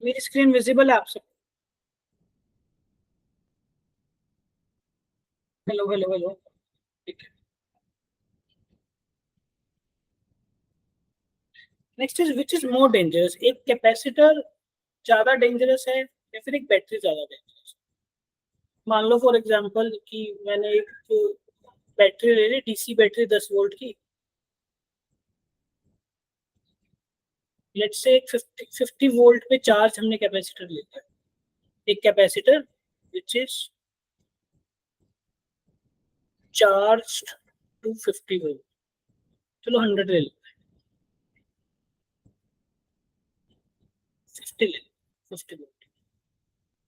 मेरी screen visible है आप सब? Hello hello hello. ठीक है। Next is which is more dangerous, एक कैपेसिटर ज्यादा डेंजरस है या फिर एक बैटरी ज्यादा डेंजरस? मान लो फॉर एग्जांपल कि मैंने एक बैटरी ले ली, डीसी बैटरी 10 वोल्ट की। लेट्स से एक 50 वोल्ट पे चार्ज हमने कैपेसिटर ले लिया, एक capacitor which is charge to 50 volt. चलो 100 ले लो, 50 ले लो, 50 वोल्ट।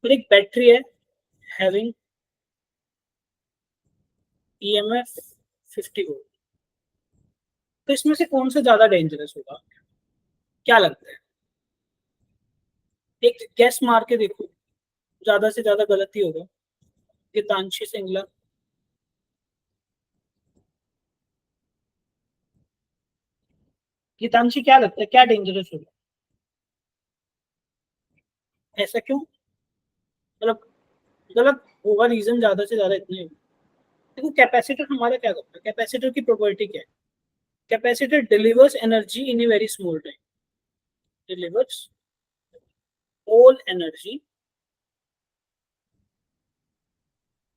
और एक बैटरी है हैविंग ईएमएफ 50 वोल्ट। तो इसमें से कौन सा ज्यादा डेंजरस होगा, क्या लगता है? एक गैस मार के देखो, ज्यादा से ज्यादा गलती होगा। गीतांशी सिंगला। गीतांशी क्या लगता है, क्या डेंजरस होगा? ऐसा क्यों? मतलब गलत होगा, रीजन ज्यादा से ज्यादा इतने होगा। देखो कैपेसिटर हमारा क्या करता है, कैपेसिटर की प्रॉपर्टी क्या है? Capacitor delivers energy in a very small time, delivers all energy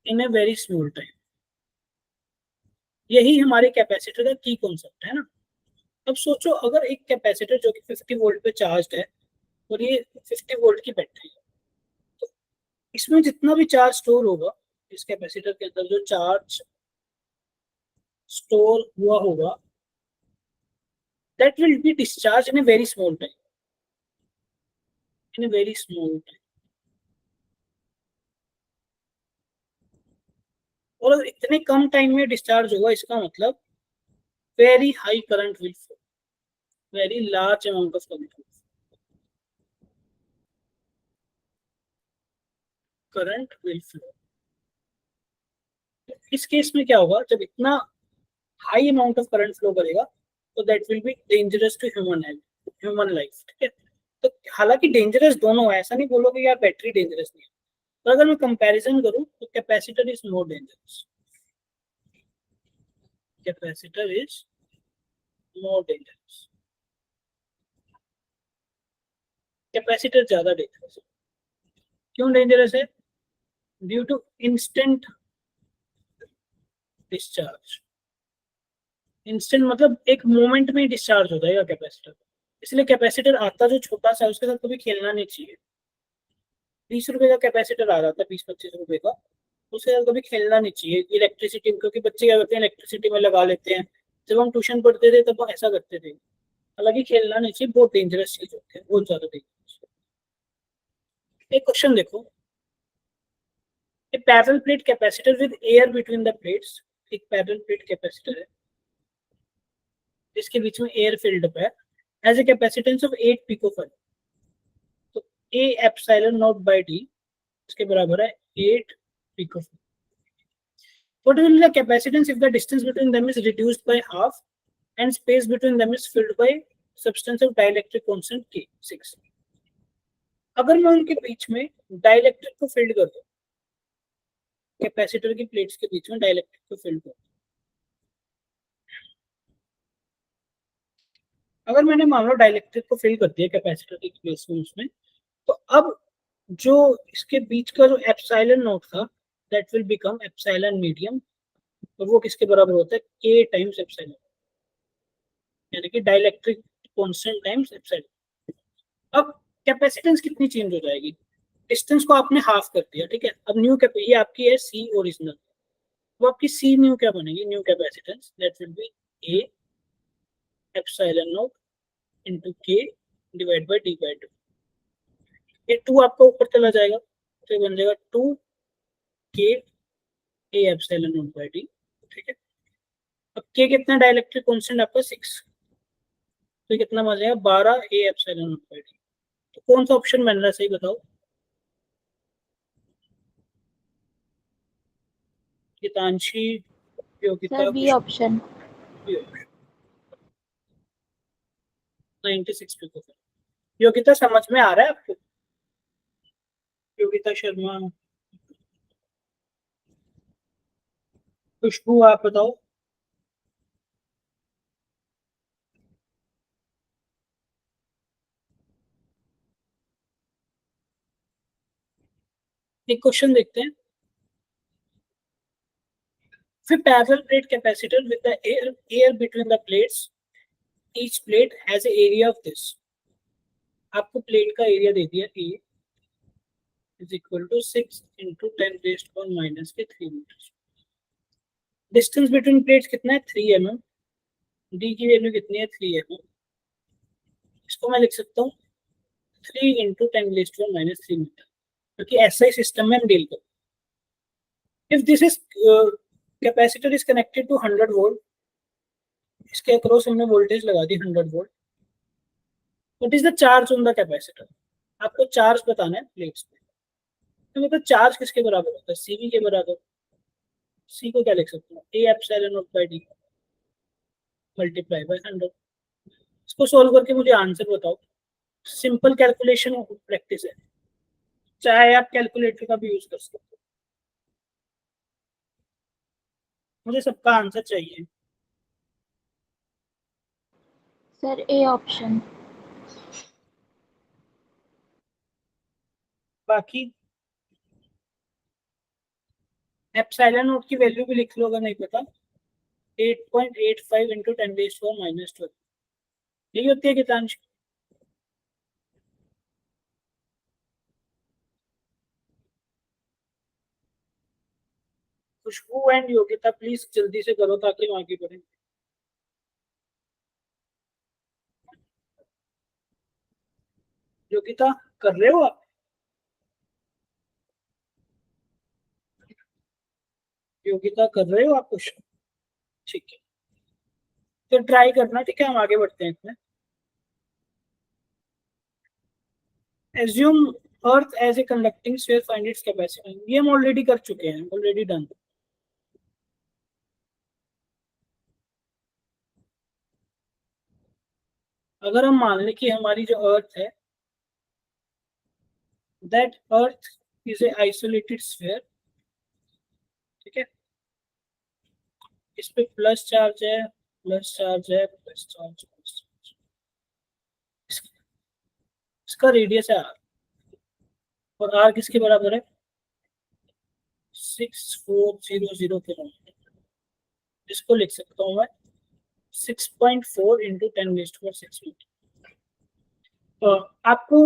in a very small time. यही हमारे कैपेसिटर का की कॉन्सेप्ट है ना। अब सोचो अगर एक कैपेसिटर जो कि 50 वोल्ट पे चार्ज है और ये 50 वोल्ट की बैटरी है, तो इसमें जितना भी चार्ज स्टोर होगा, इस कैपेसिटर के अंदर जो चार्ज स्टोर हुआ होगा, that will be discharged in a very small time, in a very small time। और अगर इतने कम टाइम में डिस्चार्ज होगा, इसका मतलब very high current will flow, very large amount of current will flow. इस केस में क्या होगा, जब इतना high amount of current flow करेगा तो that will be dangerous to human health, human life. ठीक है। तो हालांकि डेंजरस दोनों है, ऐसा नहीं बोलोगे यार बैटरी डेंजरस नहीं है। तो अगर मैं कंपैरिजन करूं तो capacitor is more dangerous, capacitor is more dangerous, capacitor ज्यादा डेंजरस है। क्यों डेंजरस है? Due to instant discharge. Instant मतलब एक मोमेंट में डिस्चार्ज हो जाएगा कैपेसिटर। इसलिए कैपेसिटर आता जो छोटा सा, उसके साथ कभी खेलना नहीं चाहिए। 20 रुपए का कैपेसिटर आ रहा था, 20-25 रुपए का, उसके साथ कभी खेलना नहीं चाहिए। इलेक्ट्रिसिटी, क्योंकि बच्चे क्या करते हैं, इलेक्ट्रिसिटी में लगा लेते हैं। जब हम ट्यूशन पढ़ते थे तब ऐसा करते थे। हालांकि खेलना नहीं चाहिए, बहुत डेंजरस चीज होती है, बहुत ज्यादा डेंजरस। एक क्वेश्चन देखो, a parallel plate capacitor with air between the plates. एक पैरेलल प्लेट कैपेसिटर है जिसके बीच में एयर फिल्ड अप है, has a capacitance of 8 picofarad. तो a epsilon naught by D इसके बराबर है 8 picofarad. What will be the capacitance if the distance between them is reduced by half and space between them is filled by substance of dielectric constant K 6? अगर मैं उनके बीच में dielectric को field कर दूं, कैपेसिटर की प्लेट्स के बीच में डाइलेक्ट्रिक को फील्ड कर दूं, अगर मैंने मान लो डाइलेक्ट्रिक को फिल कर दिया कैपेसिटर की प्लेस में उसमें, तो अब जो इसके बीच का जो एप्सिलॉन नोट था, that will become epsilon medium. और वो किसके बराबर होता है? K टाइम्स एप्सिलॉन, यानी कि डाइलेक्ट्रिक कांस्टेंट टाइम्स एप्सिलॉन। अब कैपेसिटेंस कितनी चेंज हो जाएगी? डिस्टेंस को आपने हाफ कर दिया, ठीक है। अब न्यू ये आपकी है सी ओरिजिनल, तो आपकी सी न्यू क्या बनेगी? New capacitance that will B A epsilon naught into के डिवाइड बाय डी बाय 2। ये 2 आपका ऊपर चला जाएगा तो बन जाएगा 2 K A epsilon naught by D. ठीक है। अब के कितना डाइलेक्ट्रिक कांस्टेंट आपका 6, तो कितना बन जाएगा 12 A epsilon naught by D. तो कौन सा ऑप्शन बन रहा है, सही बताओ। Geetanshi, Yogita, sir B option. 96 पे। योगिता समझ में आ रहा है आपको? योगिता शर्मा, खुशबू, आप बताओ। एक क्वेश्चन देखते हैं। फिर parallel plate capacitor with the air between the plates, each plate has a area of this. आपको प्लेट का एरिया दे दिया A is equal to 6 into 10⁻³ distance between plates कितना है, 3 mm। डी की वैल्यू कितनी है, 3 mm। इसको मैं लिख सकता हूँ 3 × 10⁻³ मीटर, क्योंकि ऐसा ही सिस्टम में हम डील करते हैं। If this is capacitor is connected to 100 volt, इसके अक्रॉस हमने वोल्टेज लगा दी 100 volt. What is the charge on the capacitor, आपको चार्ज बताना है प्लेट्स पे। तो मतलब चार्ज किसके बराबर होता है, सीवी के बराबर। सी को क्या लिख सकते हैं, A epsilon naught by D multiply by 100। इसको सोल्व करके मुझे आंसर बताओ। सिंपल कैलकुलेशन प्रैक्टिस है, चाहे आप कैलकुलेटर का भी यूज कर सकते हो। मुझे सबका आंसर चाहिए। Sir A option. बाकी एप्सिलॉन नॉट की वैल्यू भी लिख लो अगर नहीं पता, 8.85 इंटू 10⁻⁻12 यही होती है कितांश। खुशबू एंड योगिता प्लीज जल्दी से करो ताकि हम आगे बढ़े। योगिता कर रहे हो आप, योगिता कर रहे हो आप कुछ, ठीक है तो ट्राई करना, ठीक है हम आगे बढ़ते हैं इसमें। Assume earth as a conducting sphere, find its capacity. ये हम ऑलरेडी कर चुके हैं, ऑलरेडी डन। अगर हम मान लें कि हमारी जो अर्थ है, that earth is a isolated sphere, ठीक है, इस पे प्लस चार्ज है, प्लस चार्ज है, प्लस चार्ज, प्लस चार्ज। इसका रेडियस है आर, और आर किसके बराबर है, 6400 किलोमीटर। इसको लिख सकता हूँ मैं 6.4 इंटू 10⁻⁶मीटर। आपको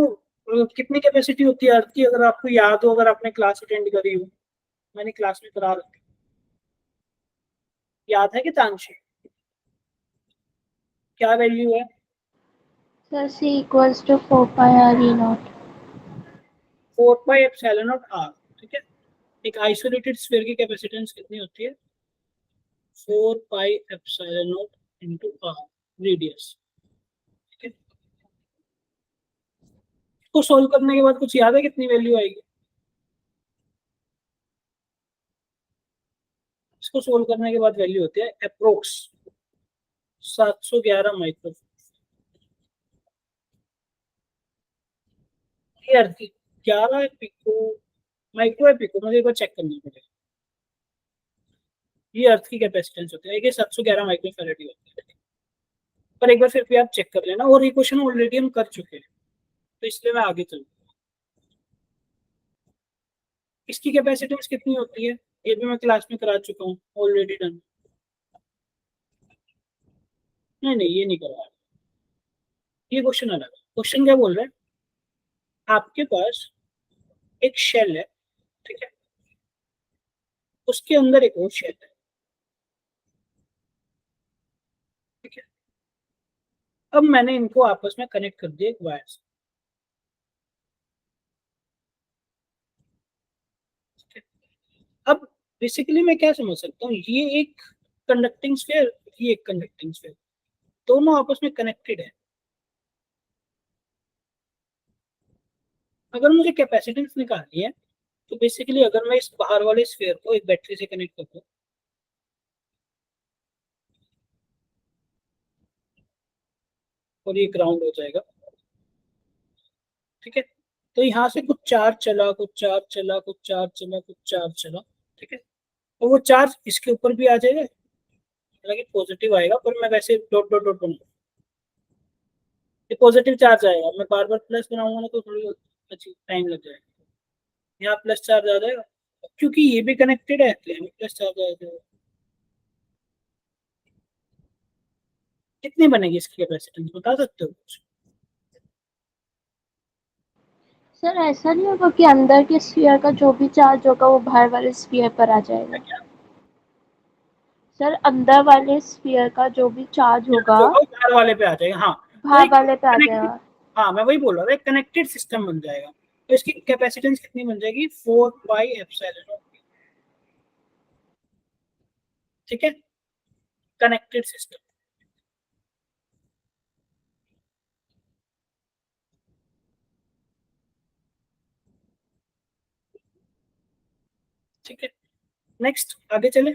कितनी कैपेसिटी होती है अर्थ की, अगर आपको याद हो, अगर आपने क्लास अटेंड करी हो, मैंने क्लास में करा रखी, याद है कि तांशी क्या वैल्यू है। Sir C equals to 4πr E0। 4πε0 r, ठीक है। एक आइसोलेटेड स्फीयर की कैपेसिटेंस कितनी होती है, 4πε0 इंटू आर रेडियस, ठीक है। इसको सोल्व करने के बाद कुछ याद है कितनी वैल्यू आएगी, इसको सोल्व करने के बाद वैल्यू होती है अप्रोक्स 711 माइक्रो। ये अर्थ की 11 पिको माइक्रो है, पिको मुझे एक बार चेक करना पड़ेगा। ये अर्थ की कैपेसिटेंस होती है, ये 711 माइक्रो फैराड होती है। पर एक बार फिर भी आप चेक कर लेना, और ये क्वेश्चन ऑलरेडी हम कर चुके हैं, तो इसलिए मैं आगे चलूँ। इसकी कैपेसिटेंस कितनी होती है, ये भी मैं क्लास में करा चुका हूँ, ऑलरेडी डन। नहीं नहीं, ये नहीं करवाया, ये क्वेश्चन अलग है। क्वेश्चन क्या बोल रहे हैं, आपके पास एक शेल है, ठीक है, उसके अंदर एक और शेल है, ठीक है। अब मैंने इनको आपस में कनेक्ट कर दिया एक वायर से, ठीक है। अब बेसिकली मैं क्या समझ सकता हूँ, ये एक कंडक्टिंग स्फीयर, ये एक कंडक्टिंग स्फीयर, दोनों आपस में कनेक्टेड है। अगर मुझे कैपेसिटेंस निकालनी है, तो बेसिकली अगर मैं इस बाहर वाले स्फीयर को एक बैटरी से कनेक्ट कर दूं, और ये ग्राउंड हो जाएगा, ठीक है। तो यहाँ से कुछ चार्ज चला, कुछ चार्ज चला, कुछ चार्ज चला, कुछ चार्ज चला, ठीक है। तो वो चार्ज इसके ऊपर भी आ जाएगा, हालांकि पॉजिटिव आएगा, पर मैं वैसे डॉट डॉट डॉट बनाऊंगा, ये पॉजिटिव चार्ज आएगा। मैं बार बार प्लस बनाऊंगा ना तो थोड़ी अच्छी टाइम लग जाएगा। यहाँ प्लस चार्ज आ जाएगा, क्योंकि ये भी कनेक्टेड है तो यहाँ प्लस चार्ज आ जाएगा। कितनी बनेगी इसकी कैपेसिटेंस बता सकते हो कुछ? सर ऐसा नहीं होगा कि अंदर के स्फीयर का जो भी चार्ज होगा वो बाहर वाले स्फीयर पर आ जाएगा? क्या सर अंदर वाले स्फीयर का जो भी चार्ज होगा जो बाहर वाले पे आ जाएगा, हाँ। तो बाहर एक वाले पे आ कनेक्टेड, जाएगा। हाँ मैं वही बोल रहा था, एक कनेक्टेड सिस्टम बन जाएगा। तो इसकी कैपेसिटेंस कितनी बन जाएगी? 4 पाई एप्सिलॉन, ठीक है, कनेक्टेड सिस्टम। ठीक है, नेक्स्ट आगे चले।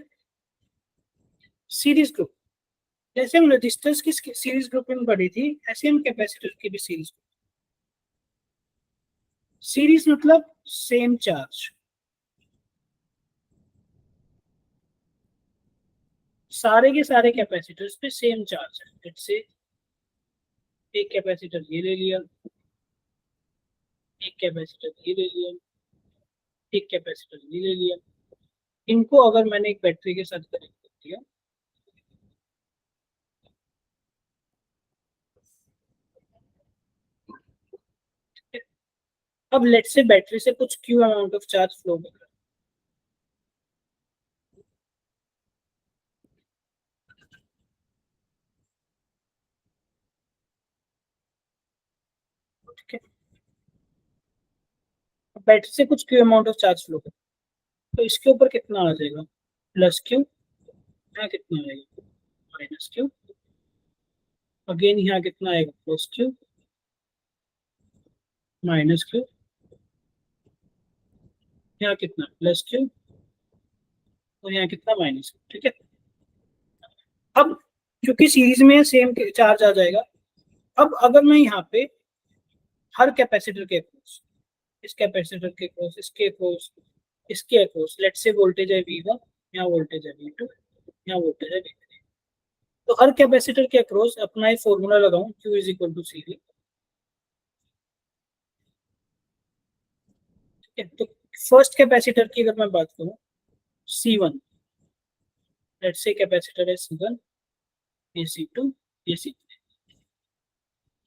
सीरीज ग्रुप, जैसे हम रजिस्टर्स की सीरीज ग्रुपिंग पढ़ी थी, ऐसे हम कैपेसिटर की भी सीरीज। सीरीज मतलब सेम चार्ज, सारे के सारे कैपेसिटर्स पे सेम चार्ज है। लेट्स से एक कैपेसिटर ये ले लिया, एक कैपेसिटर ये ले लिया, एक कैपेसिटर ये ले लिया। इनको अगर मैंने एक बैटरी के साथ कनेक्ट कर दिया, अब लेट्स से बैटरी से कुछ Q amount of charge flow कर रहा है, ठीक है। बैटरी से कुछ Q amount of charge flow कर, तो इसके ऊपर कितना आ जाएगा? Plus Q. यहाँ कितना आएगा? Minus Q. अगेन यहाँ कितना आएगा? Plus Q minus Q. यहाँ कितना? Plus Q. और यहाँ कितना? माइनस क्यू, ठीक है। अब क्योंकि सीरीज में सेम चार्ज आ जाएगा, अब अगर मैं यहाँ पे हर कैपेसिटर के अक्रॉस, इस कैपेसिटर के अक्रॉस, इसके अक्रॉस, इसके अक्रॉस, लेट से वोल्टेज है V1, यहाँ वोल्टेज है V2, यहाँ वोल्टेज है V3, तो हर कैपेसिटर के अक्रॉस अपना एक फॉर्मूला लगाऊं, Q is equal to CV, ठीक है। तो फर्स्ट कैपेसिटर की अगर मैं बात करूं, C1, लेट से कैपेसिटर है C1, ये C2, ये C3,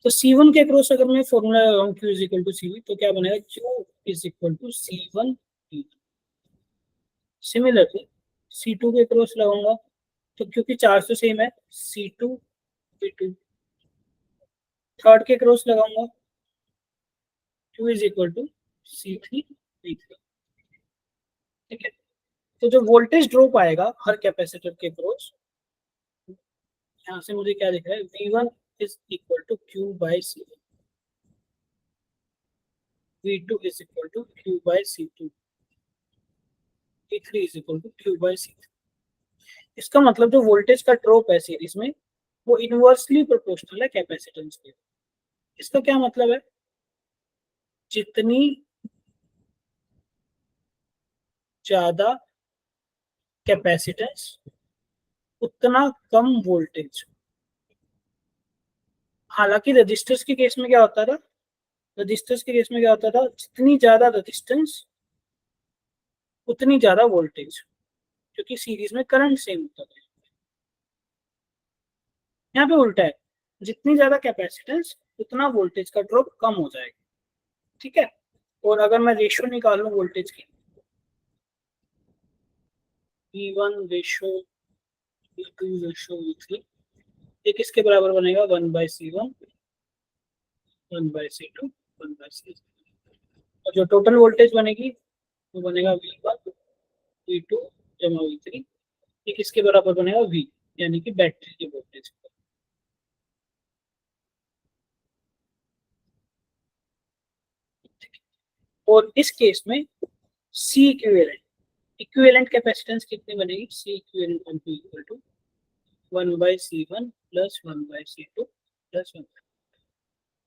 तो C1 के अक्रॉस अगर मैं फॉर्मूला लगाऊं Q is equal to CV, तो क्या बनेगा? Q is equal to C1 V2। Similarly C2 के अक्रॉस लगाऊंगा, तो क्योंकि चार्ज तो सेम है, C2 V2। थर्ड के क्रॉस लगाऊंगा, Q is equal to C3 V3, ठीक है। तो जो वोल्टेज ड्रॉप आएगा हर कैपेसिटर के क्रॉस, यहाँ से मुझे क्या दिख रहा है? V1 is equal to Q by C, V2 is equal to Q by C2, V3 is equal to Q by C3। इसका मतलब जो वोल्टेज का ड्रॉप है सीरीज में, वो इनवर्सली प्रोपोर्शनल है कैपेसिटेंस के। इसका क्या मतलब है? जितनी ज्यादा कैपेसिटेंस उतना कम वोल्टेज। हालांकि रजिस्टर्स के केस में क्या होता था? रजिस्टर्स के केस में क्या होता था? जितनी ज्यादा रजिस्टेंस उतनी ज्यादा वोल्टेज, क्योंकि सीरीज में करंट सेम होता था। यहाँ पे उल्टा है, जितनी ज्यादा कैपेसिटेंस उतना वोल्टेज का ड्रॉप कम हो जाएगा, ठीक है। और अगर मैं रेशियो निकालूं वोल्टेज की, V1 ratio V2 ratio V3, ये किसके बराबर बनेगा? 1/C1 1/C2 1/C3। और जो टोटल वोल्टेज बनेगी वो बनेगा V1 V2 जमा V3, ये किसके बराबर बनेगा? V, यानी कि बैटरी की वोल्टेज। और इस केस में सी इक्विवेलेंट, इक्विवेलेंट कैपेसिटेंस कितनी बनेगी? C equivalent equal to 1/C1 plus 1/C2 plus 1।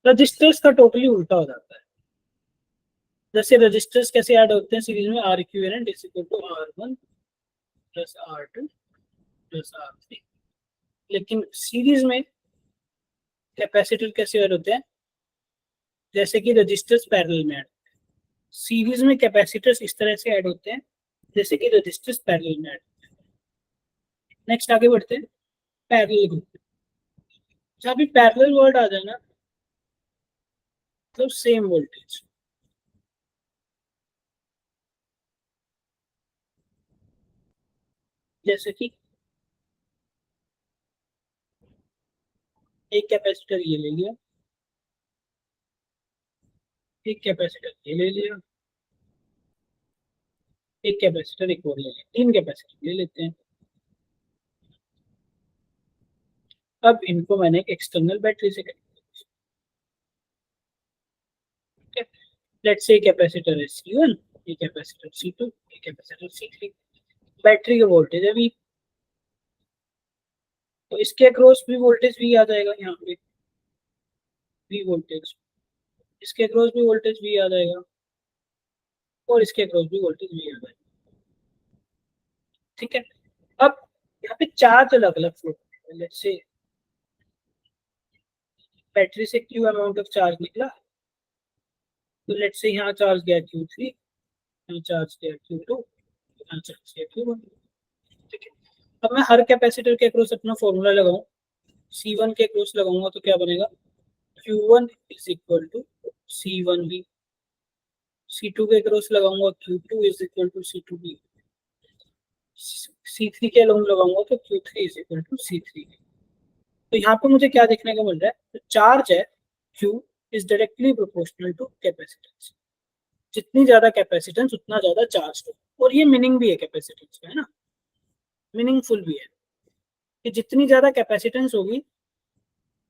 Resistors का टोटली उल्टा हो जाता है, जैसे रजिस्टर्स कैसे ऐड होते हैं सीरीज में, R equivalent is equal to R1 plus R2 plus R3। लेकिन सीरीज में कैपेसिटर कैसे ऐड होते हैं, जैसे कि रजिस्टर्स पैरेलल में ऐड, सीरीज में कैपेसिटर्स इस तरह से ऐड होते हैं जैसे कि रजिस्टर्स पैरेलल में ऐड। नेक्स्ट आगे बढ़ते हैं, पैरेलल ग्रुप। जहाँ भी पैरेलल वर्ड आ जाए ना, मतलब सेम वोल्टेज, जैसे कि एक कैपेसिटर ये ले लिया, एक कैपेसिटर ये ले लिया, एक कैपेसिटर एक और ले लिया, 3 कैपेसिटर ले लेते हैं। अब इनको मैंने एक एक्सटर्नल बैटरी से कनेक्ट किया। लेट्स से कैपेसिटर है C1, ये कैपेसिटर C2, ये कैपेसिटर C3। बैटरी का वोल्टेज है V, तो इसके अक्रॉस भी वोल्टेज V आ जाएगा, यहाँ पे V वोल्टेज, इसके अक्रॉस भी वोल्टेज V आ जाएगा, और इसके अक्रॉस भी वोल्टेज V आ जाएगा। ठीक है, अब यहाँ पे चार्ज अलग अलग फ्लो, लेट्स से बैटरी से Q अमाउंट ऑफ चार्ज निकला, तो लेट्स से यहाँ चार्ज गया Q3, यहाँ चार्ज गया Q2, यहाँ चार्ज गया Q1। ठीक है, अब मैं हर कैपेसिटर के अक्रॉस अपना फॉर्मूला लगाऊं, C1 के अक्रॉस लगाऊंगा तो क्या बनेगा, Q1 is equal to C1V, C2 के अक्रॉस लगाऊंगा Q2 is equal to C2V, C3 के अलॉन्ग लगाऊंगा तो Q3 is equal to C3। तो यहाँ पे मुझे क्या देखने को मिल रहा है, तो चार्ज है Q is directly proportional to capacitance, जितनी ज्यादा कैपेसिटेंस उतना ज्यादा चार्ज हो, और ये मीनिंग भी है कैपेसिटेंस का, है ना, मीनिंगफुल भी है कि जितनी ज्यादा कैपेसिटेंस होगी,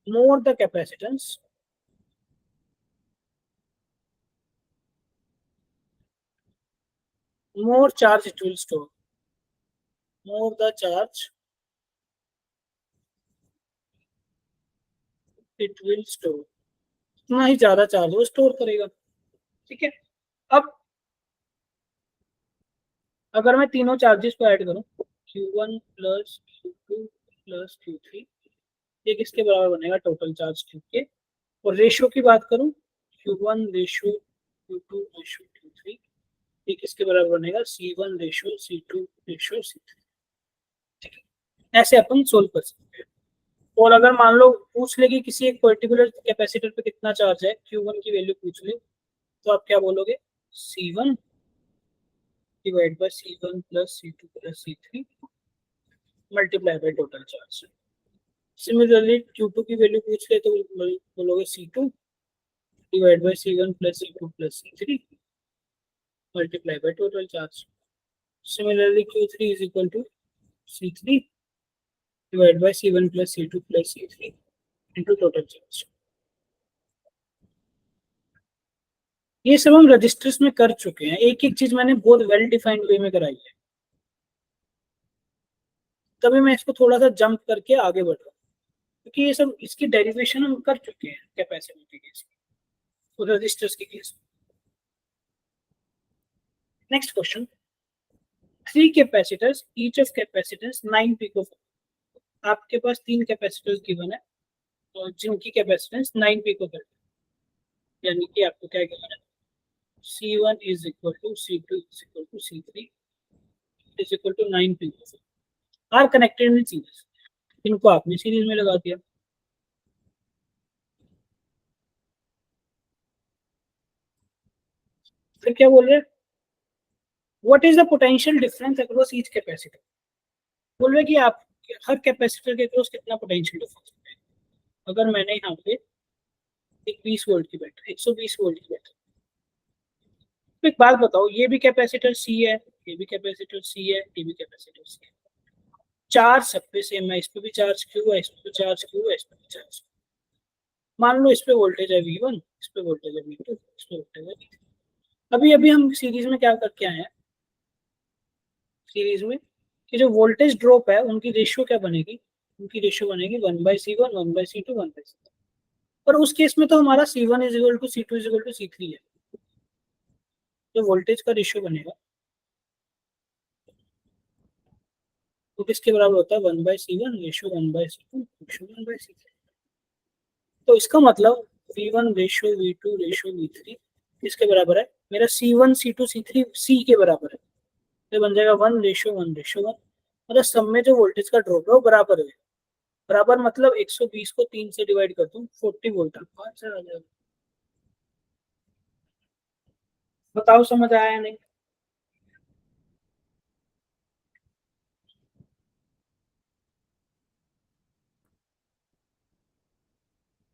more the capacitance, more charge it will store, more the charge it will store, उतना ही ज्यादा चार्ज वो स्टोर करेगा। ठीक है, अब अगर मैं तीनों चार्जेस को ऐड करूं, Q1 plus Q2 plus Q3, ये किसके बराबर बनेगा, टोटल चार्ज Q के। और रेशियो की बात करूं, Q1 ratio Q2 ratio Q3, ये किसके बराबर बनेगा, C1 ratio C2 ratio C3। ठीक है, ऐसे अपन सोल्व कर सकते हैं। और अगर मान लो पूछ ले कि किसी एक पर्टिकुलर कैपेसिटर पे कितना चार्ज है, Q1 की वैल्यू पूछ ले, तो आप क्या बोलोगे, C1 divide by C1 plus C2 plus C3 multiply by total charge. Similarly Q2 की वैल्यू पूछ ले तो बोलोगे C2 divide by C1 plus C2 plus C3 multiply by total charge. Similarly Q3 is equal to C3 divide by C1 plus C2 plus C3 into total charge. ये सब हम registers में कर चुके हैं, एक एक चीज मैंने बहुत वेल डिफाइंड वे में कराई है, तभी मैं इसको थोड़ा सा जंप करके आगे बढ़ रहा हूँ, क्योंकि ये सब इसकी डेरिवेशन हम कर चुके हैं कैपेसिटर के केस में, और रजिस्टर्स के केस में। Next question, 3 capacitors each of capacitance 9 pico. आपके पास 3 कैपेसिटर्स गिवन है और जिनकी कैपेसिटेंस 9 पिको, यानी कि आपको क्या गिवन है, C1 is equal to C2 is equal to C3 is equal to 9 pico are connected in series. इनको आपने सीरीज में लगा दिया। फिर क्या बोल रहे हैं, what is the potential difference across each capacitor. बोल रहे कि आप हर कैपेसिटर के अक्रॉस कितना पोटेंशियल डिफरेंस है। अगर मैंने यहाँ पे एक 20 वोल्ट की बैटरी, 120 वोल्ट की बैटरी, तो एक बात बताओ, ये भी कैपेसिटर C है, ये भी कैपेसिटर C है, ये भी कैपेसिटर C है, चार्ज सब पे सेम है, इस पे भी चार्ज Q है, इस पे भी चार्ज Q है, इस पे भी चार्ज। मान लो इस पे वोल्टेज है V1, इस पे वोल्टेज है V2, इस पे वोल्टेज है V3। अभी अभी हम सीरीज में क्या करके आए हैं, सीरीज में कि जो वोल्टेज ड्रॉप है उनकी रेशियो क्या बनेगी, उनकी रेशियो बनेगी 1/C1 1/C2 1/C3। पर उस केस में तो हमारा C1 is equal to C2 is equal to C3 है, जो वोल्टेज का रेशियो बनेगा वो किसके बराबर होता है, 1/C1 ratio 1/C2 ratio 1/C3। तो इसका मतलब V1 ratio V2 ratio V3 किसके बराबर है, मेरा C1 C2 C3 C के बराबर है। तो बन जाएगा 1:1:1। मतलब सब में जो वोल्टेज का ड्रॉप है वो बराबर है। बराबर मतलब 120 को 3 से डिवाइड कर दूं 40 वोल्ट आपका आंसर आ जाएगा। बताओ समझ आया या नहीं।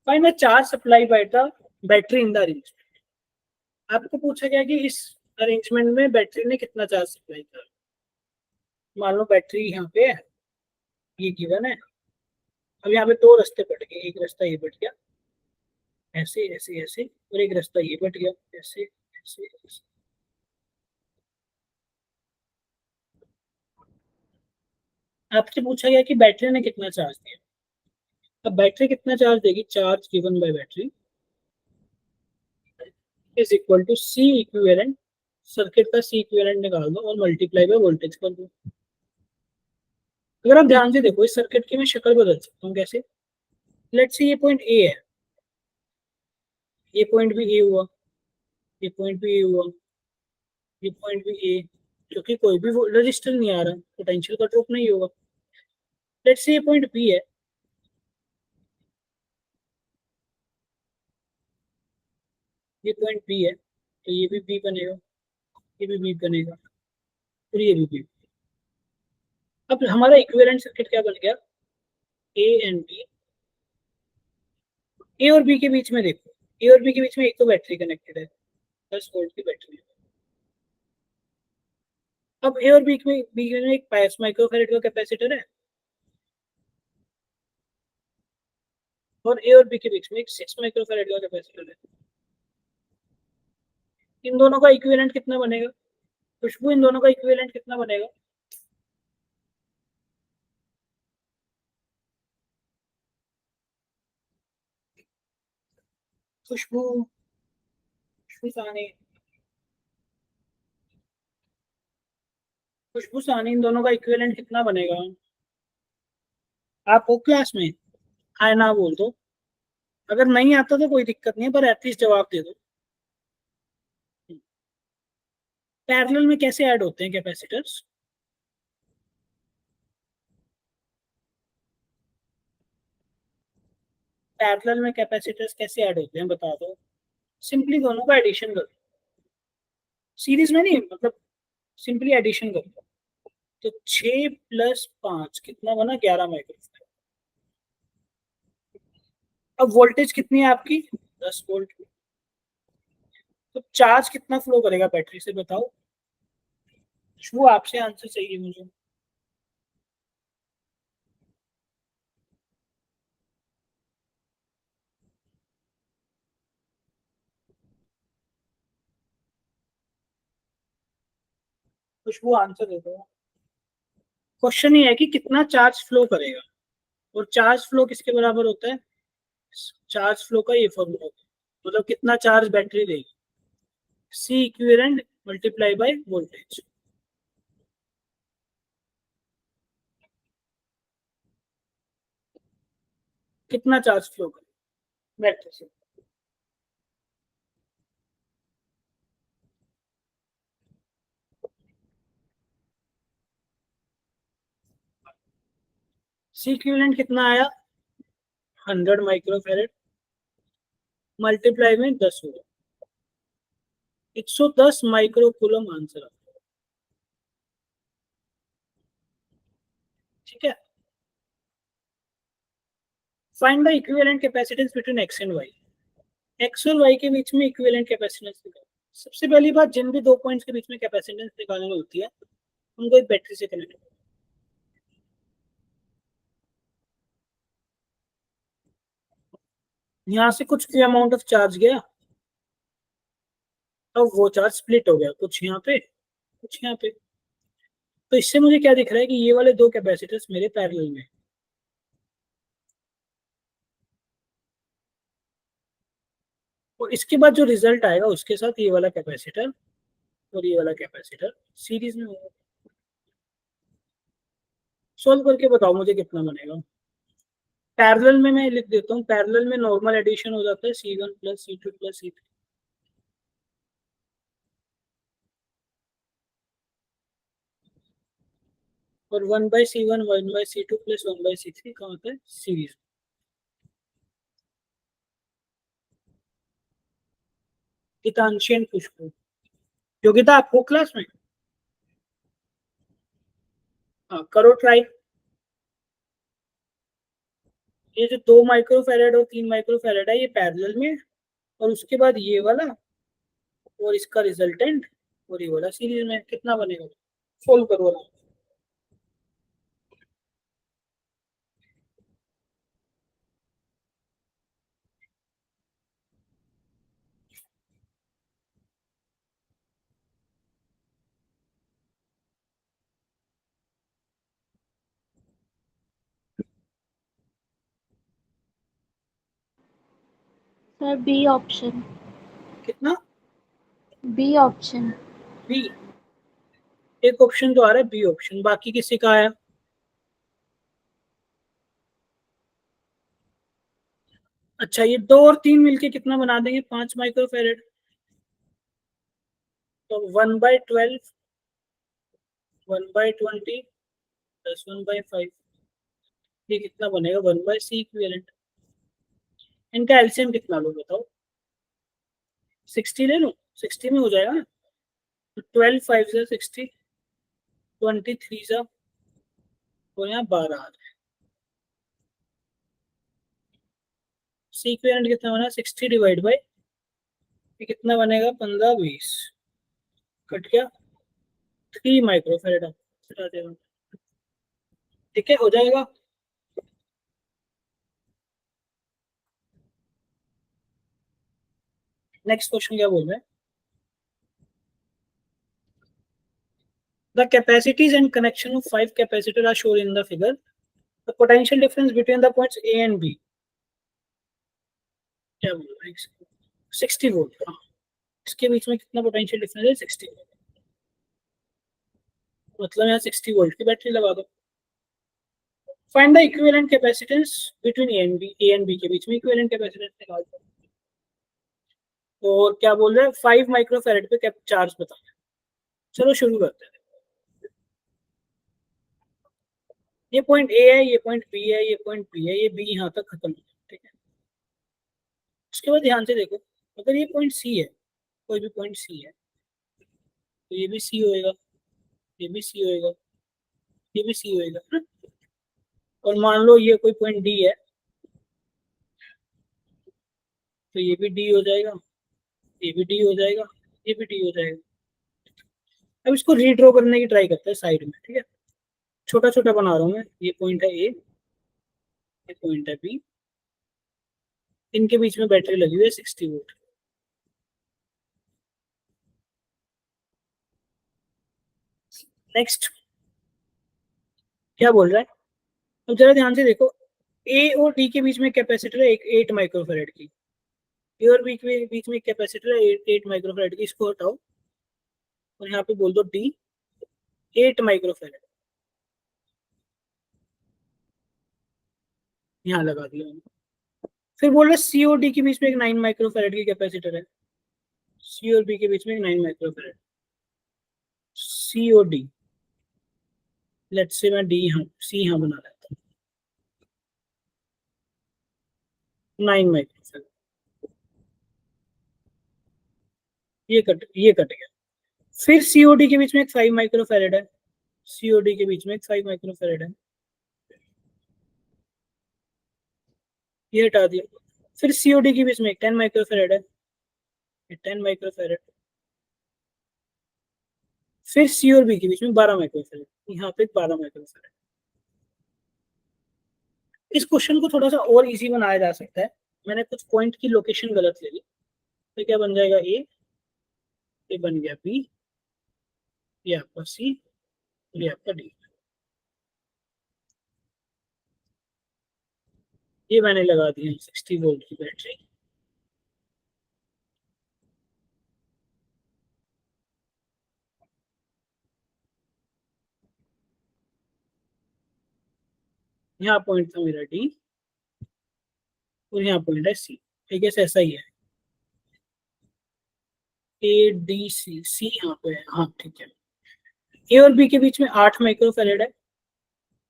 Find the charge supply by the battery in the arrangement. आपको पूछा गया कि इस अरेंजमेंट में बैटरी ने कितना चार्ज सप्लाई किया। मान लो बैटरी यहाँ पे है, ये गिवन है। अब यहाँ पे दो रास्ते कट गए, एक रास्ता ये कट गया ऐसे ऐसे ऐसे, और एक रास्ता ये कट गया ऐसे ऐसे ऐसे। आपसे पूछा गया कि बैटरी ने कितना चार्ज दिया। अब बैटरी कितना चार्ज देगी, charge given by battery is equal to C equivalent, circuit का सी इक्विवेलेंट निकाल दो और मल्टीप्लाई बाय वोल्टेज कर दो। अगर आप ध्यान से देखो इस सर्किट की मैं शक्ल बदल सकता हूँ कैसे। लेट्स से ये पॉइंट ए है, ये पॉइंट भी ए हुआ, ये पॉइंट भी ए हुआ, ये पॉइंट भी ए, क्योंकि कोई भी रजिस्टर नहीं आ रहा, पोटेंशियल का ड्रॉप नहीं होगा। लेट्स से ये पॉइंट बी है, ये पॉइंट बी है, तो ये भी बी बनेगा, ये भी बी बनेगा, और ये भी बी। अब हमारा इक्विवेलेंट सर्किट क्या बन गया, ए एंड बी। ए और बी के बीच में देखो, ए और बी के बीच में एक तो बैटरी कनेक्टेड है, 10 वोल्ट की बैटरी। अब ए और बी में एक 5 माइक्रोफैरेड का कैपेसिटर है, और ए और बी के बीच में एक 6 माइक्रोफैरेड का कैपेसिटर है। इन दोनों का इक्विवेलेंट कितना बनेगा, खुशबू इन दोनों का इक्विवेलेंट कितना बनेगा। खुशबू, खुशबू सानी, खुशबू सानी इन दोनों का इक्विवेलेंट कितना बनेगा। आप हो क्लास में, आए ना बोल दो, अगर नहीं आता तो कोई दिक्कत नहीं है, पर एटलीस्ट जवाब दे दो। पैरेलल में कैसे ऐड होते हैं कैपेसिटर्स, पैरेलल में कैपेसिटर्स कैसे ऐड होते हैं बता दो। सिंपली दोनों का एडिशन कर दो, सीरीज में नहीं, मतलब सिंपली एडिशन कर दो। तो 6 + 5 कितना बना, 11 माइक्रोफैराड। अब वोल्टेज कितनी है आपकी, 10 वोल्ट। तो चार्ज कितना फ्लो करेगा बैटरी से बताओ। वो आपसे आंसर चाहिए मुझे। कुछ वो आंसर दे दो। क्वेश्चन ये है कि कितना चार्ज फ्लो करेगा, और चार्ज फ्लो किसके बराबर होता है, चार्ज फ्लो का ये फॉर्मूला होता है, मतलब कितना चार्ज बैटरी देगी, C equivalent multiply by voltage. कितना चार्ज फ्लो करेगा बैटरी से। सी इक्विवेलेंट कितना आया, 100 माइक्रोफैरेड, मल्टीप्लाई में 10 होगा, 110 माइक्रो कूलम आंसर। ठीक है। Find the equivalent capacitance between X and Y. X और वाई के बीच में इक्विवेलेंट कैपेसिटेंस निकालो। सबसे पहली बात, जिन भी दो पॉइंट्स के बीच में कैपेसिटेंस निकालनी होती है उनको एक बैटरी से कनेक्ट करो। यहाँ से कुछ अमाउंट ऑफ चार्ज गया, अब वो चार्ज स्प्लिट हो गया, कुछ यहाँ पे कुछ यहाँ पे। तो इससे मुझे क्या दिख रहा है कि ये वाले दो कैपेसिटर्स मेरे पैरेलल में, और इसके बाद जो रिजल्ट आएगा उसके साथ ये वाला कैपेसिटर और ये वाला कैपेसिटर सीरीज में होगा। सॉल्व करके बताओ मुझे कितना बनेगा। पैरेलल में मैं लिख देता हूँ, पैरेलल में नॉर्मल एडिशन हो जाता है C1 plus C2 plus C3। और 1/C1 1/C2 प्लस 1/C3 कहाँ होता है सीरीज। हितांशी एंड खुशबू, योगिता आपको क्लास में। हाँ करो ट्राई। ये जो 2 माइक्रोफैरेड और 3 माइक्रोफैरेड है ये पैरेलल में, और उसके बाद ये वाला और इसका रिजल्टेंट और ये वाला सीरीज में, कितना बनेगा सोल्व करो। Sir B option. कितना बी ऑप्शन। बी, एक ऑप्शन तो आ रहा है बी ऑप्शन, बाकी किसी का आया। अच्छा ये 2 और 3 मिलके कितना बना देंगे 5 माइक्रोफैरेड, तो 1/12 1/20 प्लस 1/5, ये कितना बनेगा 1/C इक्विवेलेंट। इनका एलसीएम कितना लो बताओ। 60 ले लो, 60 में हो जाएगा ना। तो 12 5 से 60, 23 से, और यहाँ 12 आ जाए। सी इक्विवेलेंट कितना बना 60 डिवाइड बाई, ये कितना बनेगा 15 20, कट गया 3 माइक्रोफैरेड। ठीक है हो जाएगा। नेक्स्ट क्वेश्चन क्या बोल रहे हैं। The capacities and connection of 5 capacitors are shown in the figure. The potential difference between the points A and B. क्या बोल रहा है 60 वोल्ट। हाँ इसके बीच में कितना पोटेंशियल डिफरेंस है 60 वोल्ट, मतलब यहाँ 60 वोल्ट की बैटरी लगा दो। Find the equivalent capacitance between A and B के बीच में इक्विवेलेंट कैपेसिटेंस निकाल दो। और क्या बोल रहे हैं 5 माइक्रोफैरेड पे चार्ज बताना। चलो शुरू करते हैं। ये पॉइंट ए है, ये पॉइंट बी है, ये पॉइंट बी है, ये बी यहाँ तक खत्म हो गया, ठीक है। उसके बाद ध्यान से देखो, अगर ये पॉइंट सी है, कोई भी पॉइंट सी है, तो ये भी सी होएगा, ये भी सी होएगा, ये भी सी होएगा ना? और मान लो ये कोई पॉइंट डी है, तो ये भी डी हो जाएगा, ये भी डी हो जाएगा, ये भी डी हो जाएगा। अब इसको रीड्रॉ करने की ट्राई करते हैं साइड में, ठीक है। छोटा छोटा बना रहा हूँ मैं, ये पॉइंट है ए, ये पॉइंट है बी, इनके बीच में बैटरी लगी हुई है 60 वोल्ट। नेक्स्ट क्या बोल रहा है, अब जरा ध्यान से देखो, ए और डी के बीच में कैपेसिटर है 8 माइक्रोफैरेड की, ए और बी के बीच में कैपेसिटर है 8 माइक्रोफैरेड की, इसको हटाओ और यहाँ पे बोल दो डी 8 माइक्रोफैरेड, यहाँ लगा दिया मैंने। फिर बोल रहे सी और डी के बीच में एक 9 माइक्रोफैरेड की कैपेसिटर है, सी और बी के बीच में एक 9 माइक्रोफैरेड, सी और डी, लेट्स से मैं डी यहाँ सी यहाँ बना लेता हूँ 9 माइक्रोफैरेड, ये कट गया। फिर सीओडी के बीच में एक 5 माइक्रोफैरेड है, सीओडी के बीच में एक 5 माइक्रोफैरेड है, ये हटा दिया। फिर सीओडी के बीच में एक 10 माइक्रोफैरेड है, ये 10 माइक्रोफैरेड। फिर सी और बी के बीच में 12 माइक्रोफैरेड, यहाँ पे 12 माइक्रोफैरेड। इस क्वेश्चन को थोड़ा सा और इजी बनाया जा सकता है, मैंने कुछ पॉइंट की लोकेशन गलत ले ली, तो क्या बन जाएगा ए, ये बन गया बी, ये आपका सी, ये आपका डी। ये मैंने लगा दी 60 वोल्ट की बैटरी। यहाँ पॉइंट था मेरा डी और यहाँ पॉइंट है सी। ठीक है, ऐसा ही है, ए डी सी, सी यहाँ पे है, हाँ ठीक है। ए और बी के बीच में 8 माइक्रोफैरेड है,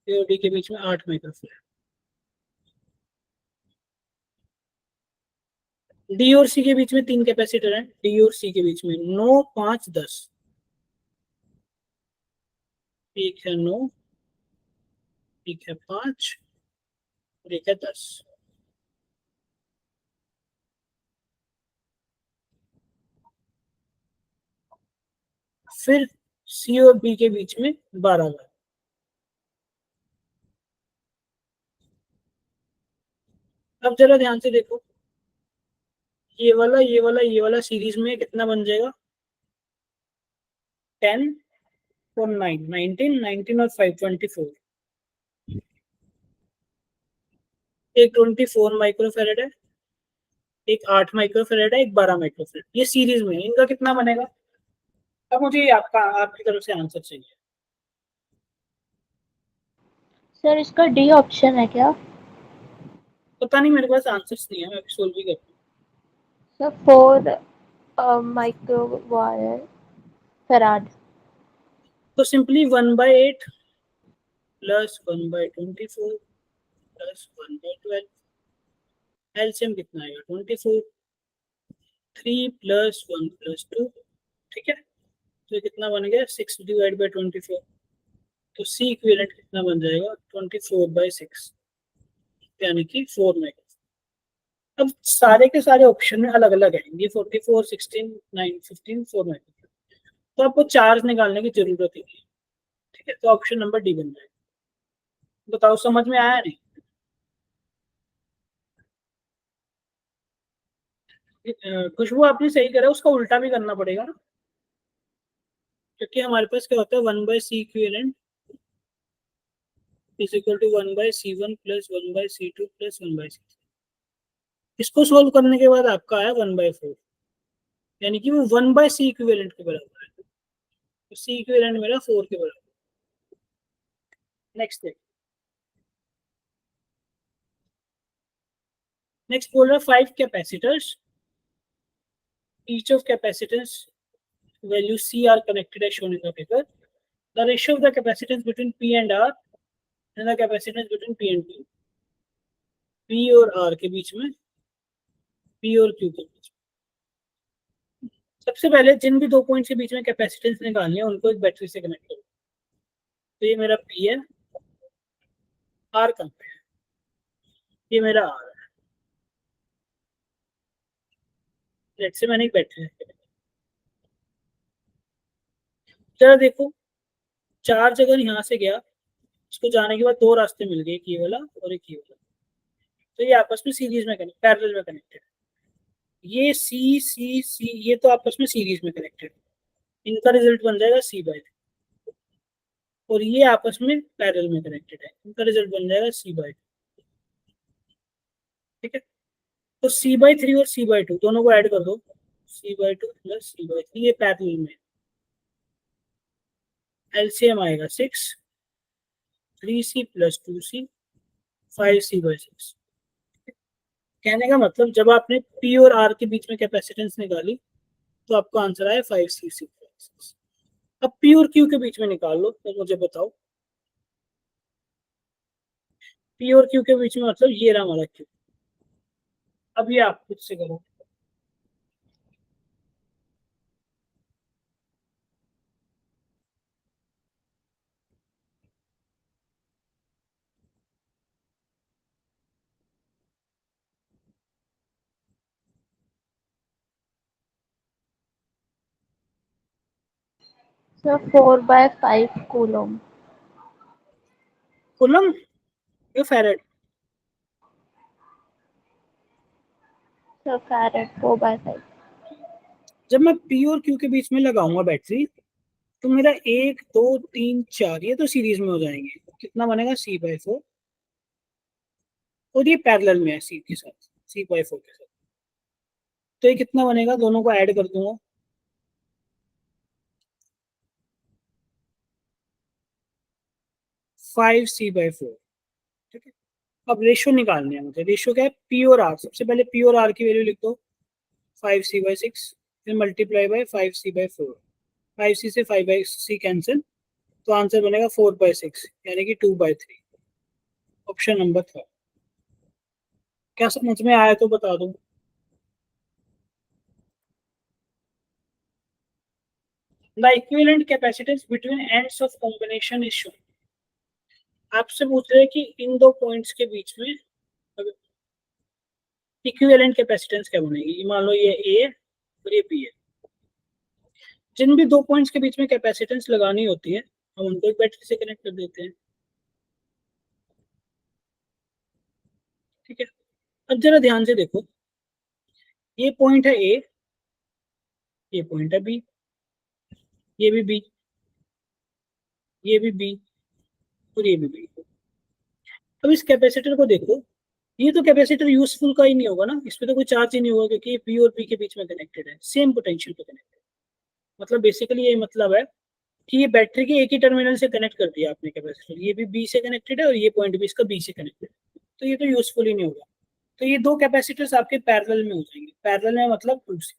ए और डी के बीच में 8 माइक्रोफैरेड। डी और सी के बीच में 3 कैपेसिटर हैं, डी और सी के बीच में 9, 5, 10। एक है 9, एक है 5 और एक है 10। फिर सी और बी के बीच में 12 है। अब जरा ध्यान से देखो, ये वाला ये वाला ये वाला सीरीज में कितना बन जाएगा? 10 और 9, 19, 19 और 5, 24। एक 24 माइक्रोफेरेड है, एक 8 माइक्रोफेरेड है, एक 12 माइक्रोफेरेड। ये सीरीज में है, इनका कितना बनेगा? अब मुझे आपका आपकी तरफ से आंसर चाहिए। सर इसका डी ऑप्शन है क्या? पता नहीं, मेरे पास आंसर्स नहीं है, मैं अभी सोल्व भी करता हूँ। सर 4 माइक्रो वायर फराड। तो सिंपली 1/8 प्लस 1/24 प्लस 1/12, एलसीएम कितना आएगा? 24। 3 प्लस 1 प्लस 2, ठीक है। तो कितना बन गया? 6 डिवाइड बाई 24। तो सी इक्विवेलेंट कितना बन जाएगा? 24/6, यानी कि 4 मेगा। अब सारे के सारे ऑप्शन में अलग अलग है, ये 44, 16, 9, 15, 4 मेगा। तो आपको चार्ज निकालने की जरूरत ही नहीं है, ठीक है। तो ऑप्शन नंबर डी बन जाएगा। बताओ, समझ में आया नहीं? खुशबू आपने सही करा, उसका उल्टा भी करना पड़ेगा ना, क्योंकि हमारे पास क्या होता है, 1/c equivalent is equal to 1/c1 plus 1/c2 plus 1/c3। इसको सोल्व करने के बाद आपका आया 1/4, यानी कि वो 1/c इक्विवेलेंट के बराबर है। तो सी इक्विवेलेंट मेरा 4 के बराबर। नेक्स्ट देख, नेक्स्ट बोल रहा है 5 capacitors, each of capacitance value C are connected as shown in the figure. The ratio of the capacitance between P and R and the capacitance between P and Q. P और R के बीच में, P और Q के बीच में। सबसे पहले जिन भी 2 पॉइंट्स के बीच में कैपेसिटेंस निकालनी है उनको एक बैटरी से कनेक्ट करो। तो ये मेरा P है, R कहाँ पे है? ये मेरा R है। लेट्स से मैंने एक बैटरी से, जरा देखो, चार्ज अगर यहाँ से गया, उसको जाने के बाद 2 रास्ते मिल गए, एक ये वाला और एक ये वाला। तो ये आपस में सीरीज में कनेक्ट, पैरेलल में कनेक्टेड। ये सी सी सी, ये तो आपस में सीरीज में कनेक्टेड, इनका रिजल्ट बन जाएगा C/3। और ये आपस में पैरेलल में कनेक्टेड है, इनका रिजल्ट बन जाएगा C/2। ठीक है, तो C/3 और C/2 दोनों को ऐड कर दो, C/2 प्लस C/3, ये पैरेलल में। एलसीएम आएगा 6, 3C प्लस 2C, 5C/6। कहने का मतलब, जब आपने P और R के बीच में कैपेसिटेंस निकाली तो आपका आंसर आया 5C/6। अब P और Q के बीच में निकाल लो, तो मुझे बताओ, P और Q के बीच में मतलब ये रहा हमारा Q। अब ये आप खुद से करो। Sir 4/5 coulomb. कूलम या फैरेड? Sir farad 4/5। जब मैं P और Q के बीच में लगाऊंगा बैटरी, तो मेरा 1, 2, 3, 4 ये तो सीरीज में हो जाएंगे। कितना बनेगा? C/4। और ये पैरेलल में है C के साथ, C/4 के साथ। तो ये कितना बनेगा? दोनों को ऐड कर दूंगा, 5C/4। ठीक है, अब रेशियो निकालने हैं मुझे। रेशियो क्या है, पी और आर। सबसे पहले पी और आर की वैल्यू लिख दो, 5c/6, फिर मल्टीप्लाई बाय 5c/4। 5c से 5/c कैंसिल, तो आंसर बनेगा 4/6 यानी कि 2/3। Option number 3। क्या समझ में आया तो बता दो। The equivalent capacitance between ends of combination is shown. आपसे पूछ रहे हैं कि इन दो पॉइंट्स के बीच में इक्विवेलेंट कैपेसिटेंस क्या बनेगी। मान लो ये ए और ये बी है। जिन भी दो पॉइंट्स के बीच में कैपेसिटेंस लगानी होती है, हम उनको एक बैटरी से कनेक्ट कर देते हैं। ठीक है, अब जरा ध्यान से देखो, ये पॉइंट है ए, ये पॉइंट है बी, ये भी बी, ये भी बी, और ये भी बी। अब इस कैपेसिटर को देखो, ये तो कैपेसिटर यूजफुल का ही नहीं होगा ना, इस पे तो कोई चार्ज ही नहीं होगा क्योंकि ये बी और बी के बीच में कनेक्टेड है, सेम पोटेंशियल पे कनेक्टेड। मतलब बेसिकली ये मतलब है कि ये बैटरी के एक ही टर्मिनल से कनेक्ट कर दिया आपने कैपेसिटर, ये भी बी से कनेक्टेड है और ये पॉइंट भी इसका बी से कनेक्टेड है, तो ये तो यूजफुल ही नहीं होगा। तो ये दो कैपेसिटर्स आपके पैरेलल में हो जाएंगे। पैरेलल में मतलब दूसरी।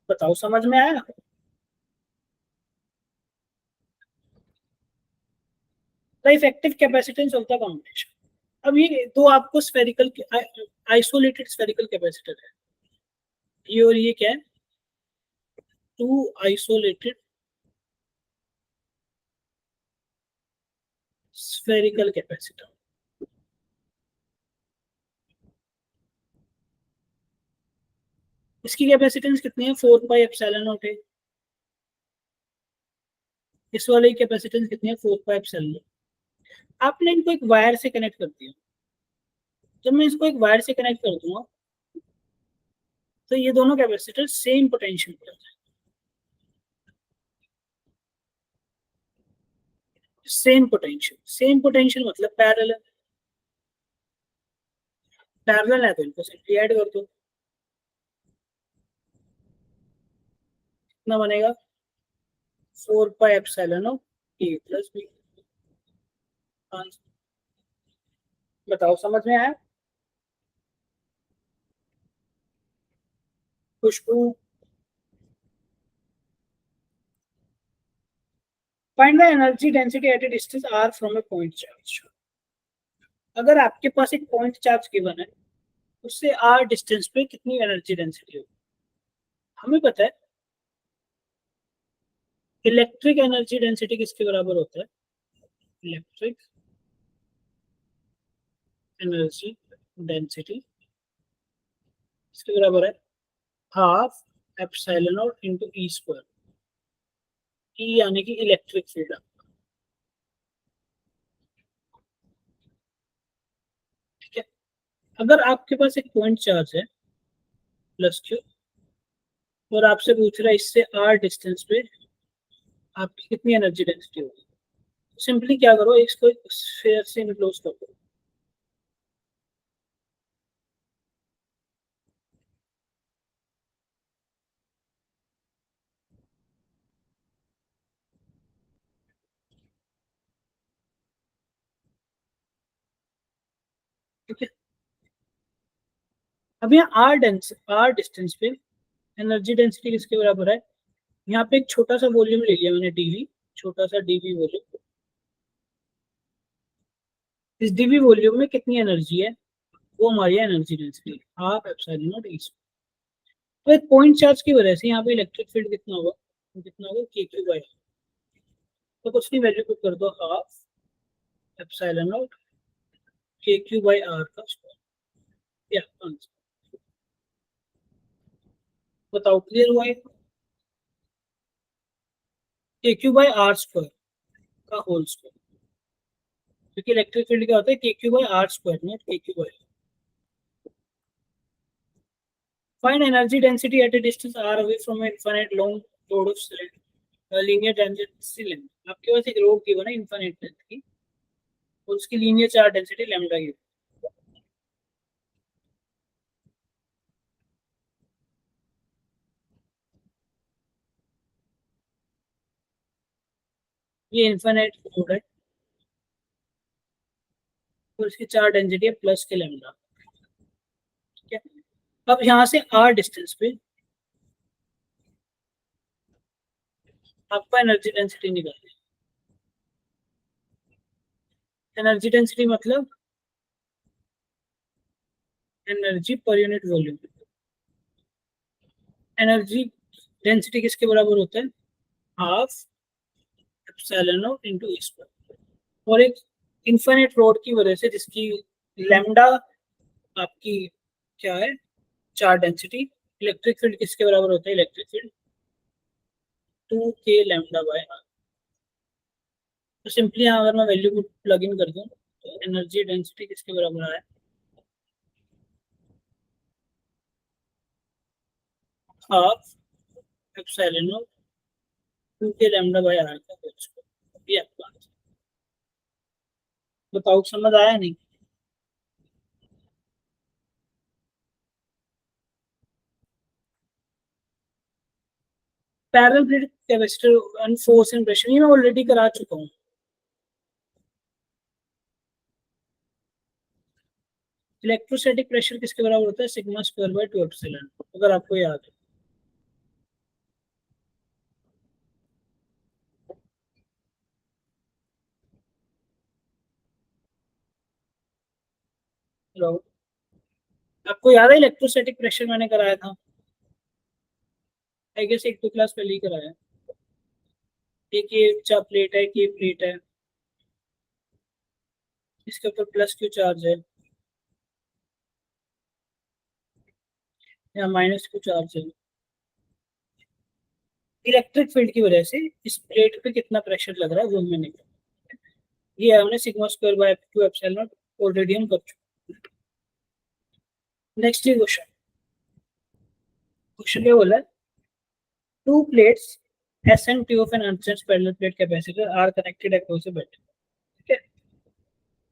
बताओ समझ में आया। The effective capacitance of the combination. अब ये दो आपको स्फेरिकल आइसोलेटेड स्फेरिकल कैपेसिटर है, ये और ये क्या है, टू आइसोलेटेड स्फेरिकल कैपेसिटर। इसकी कैपेसिटेंस कितनी है, 4πε0 है। इस वाले की कैपेसिटेंस कितनी है, 4πε0। आपने इनको एक वायर से कनेक्ट कर दिया। जब मैं इसको एक वायर से कनेक्ट कर दूंगा तो ये दोनों कैपेसिटर सेम पोटेंशियल पे हो जाएंगे। सेम पोटेंशियल मतलब पैरेलल है। पैरेलल है तो इनको सिंपली ऐड कर दो। कितना बनेगा, 4πε0 ए प्लस बी। बताओ समझ में आया। Khushboo, find the energy density at a distance r from a point charge. अगर आपके पास एक पॉइंट चार्ज गिवन है, उससे r डिस्टेंस पे कितनी एनर्जी डेंसिटी होगी। हमें पता है इलेक्ट्रिक एनर्जी डेंसिटी किसके बराबर होता है, इलेक्ट्रिक एनर्जी डेंसिटी इसके बराबर है half epsilon naught into E square. E यानी कि इलेक्ट्रिक फील्ड। ठीक है, अगर आपके पास एक पॉइंट चार्ज है प्लस क्यू, और आपसे पूछ रहा है इससे r डिस्टेंस पे आपकी कितनी एनर्जी डेंसिटी होगी, तो सिंपली क्या करो, इसको एक स्फीयर से इनक्लोज कर दो। ठीक है, अब यहाँ r डिस्टेंस पे एनर्जी डेंसिटी किसके बराबर है। यहाँ पे एक छोटा सा वॉल्यूम ले लिया मैंने, डीवी, छोटा सा डीवी वॉल्यूम। इस डीवी वॉल्यूम में कितनी एनर्जी है, वो हमारी energy density half epsilon naught E. तो एक पॉइंट चार्ज की वजह से यहाँ पे इलेक्ट्रिक फील्ड कितना होगा, कितना होगा के क्यू बाई। तो कुछ नहीं, वैल्यू पुट कर दो, half epsilon naught K Q by R का स्क्वायर, या आंसर। बताओ क्लियर हुआ है। K Q by R square का होल स्क्वायर, क्योंकि इलेक्ट्रिक फील्ड क्या होता है, K Q by R square, not K Q by. Find energy density at a distance R away from infinite long rod of linear density length. आपके पास एक rod given है infinite length की, और उसकी लीनियर चार्ज डेंसिटी लैम्डा की। ये infinite road है, और इसकी 4 डेंसिटी है प्लस के लैम्डा। ठीक है, अब यहाँ से r डिस्टेंस पे आपको एनर्जी डेंसिटी निकालनी है। एनर्जी डेंसिटी मतलब energy per unit volume. Energy density किसके बराबर होता है? Half epsilon naught into E square. और एक इन्फिनिट रोड की वजह से जिसकी लैम्डा आपकी क्या है, 4 डेंसिटी, इलेक्ट्रिक फील्ड किसके बराबर होता है? Electric field 2k lambda by R. तो सिंपली यहाँ अगर मैं वैल्यू को प्लग इन कर दूं तो एनर्जी डेंसिटी किसके बराबर है? Half epsilon naught 2k lambda by R का होल स्क्वायर। ये आपका आंसर। बताओ समझ आया नहीं? Parallel plate capacitor and force and pressure ये मैं ऑलरेडी करा चुका हूँ। इलेक्ट्रोस्टैटिक प्रेशर किसके बराबर होता है? सिग्मा स्क्वायर बाय 2 एप्सिलॉन, अगर आपको याद है। हेलो, आपको याद है इलेक्ट्रोस्टैटिक प्रेशर मैंने कराया था? आई गेस 1-2 क्लास पहले ही कराया। एक ये चा प्लेट है, एक ये प्लेट है, इसके ऊपर प्लस क्यू चार्ज है या माइनस क्यू चार्ज है। इलेक्ट्रिक फील्ड की वजह से इस प्लेट पे कितना प्रेशर लग रहा है वो हमें निकल, ये हमने sigma square by 2 epsilon already हम कर चुके। नेक्स्ट क्वेश्चन, क्वेश्चन क्या बोला है? Two plates S and T of an unstretched parallel plate capacitor are connected across a battery. Okay.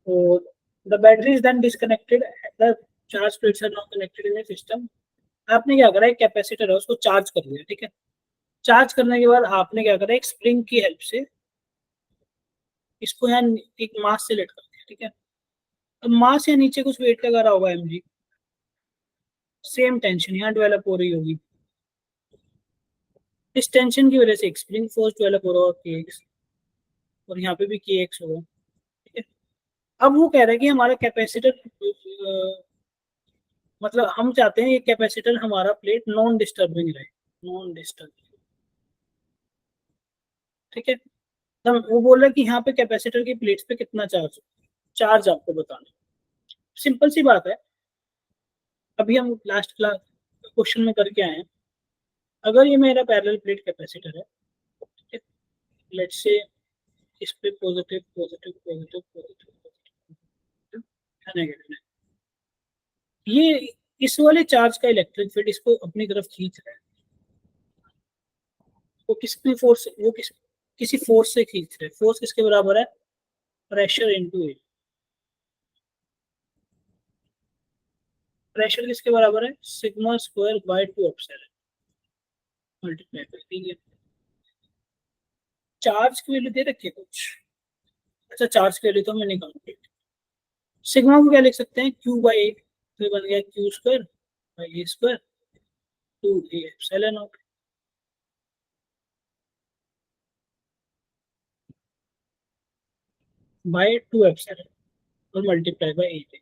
So the battery is then disconnected. The charge plates are now connected in a system. आपने क्या करा, एक capacitor है उसको charge कर दिया। ठीक है, चार्ज करने के बाद आपने क्या करा, एक स्प्रिंग की हेल्प से इसको यहाँ एक मास से लेट कर दिया। ठीक है, अब मास या नीचे कुछ वेट लगा रहा होगा mg, सेम टेंशन यहाँ डेवलप हो रही होगी। इस टेंशन की वजह से एक स्प्रिंग फोर्स डेवलप हो रहा होगा kx, और यहाँ पे भी kx होगा। ठीक है, अब वो कह रहा है कि हमारा कैपेसिटर मतलब हम चाहते हैं ये कैपेसिटर हमारा प्लेट नॉन डिस्टर्बिंग रहे, नॉन डिस्टर्बिंग। ठीक है, तो वो बोल रहा है कि यहाँ पे कैपेसिटर की प्लेट्स पे कितना चार्ज, चार्ज आपको बताना। सिंपल सी बात है, अभी हम लास्ट क्लास क्वेश्चन में करके आए हैं। अगर ये मेरा पैरेलल प्लेट कैपेसिटर है, ठीक है, लेट्स से इस पे positive positive positive positive negative, ये इस वाले चार्ज का इलेक्ट्रिक फील्ड इसको अपनी तरफ खींच रहा है। वो किसकी फोर्स, वो किसी फोर्स से खींच रहे हैं। फोर्स किसके बराबर है? Pressure into area. प्रेशर किसके बराबर है? Sigma square by 2 epsilon multiply by. ठीक है, चार्ज की वैल्यू दे रखी है कुछ। अच्छा, चार्ज की वैल्यू तो मैं निकालूंगी। सिग्मा को क्या लिख सकते हैं? क्यू बाई ए, तो बन गया Q square by A square 2 A epsilon naught by 2 epsilon और मल्टीप्लाई बाय ए।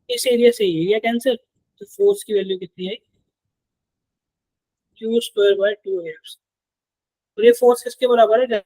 इस एरिया से एरिया कैंसिल, तो फोर्स की वैल्यू कितनी है? Q square by 2 A epsilon. तो ये फोर्स किसके बराबर है?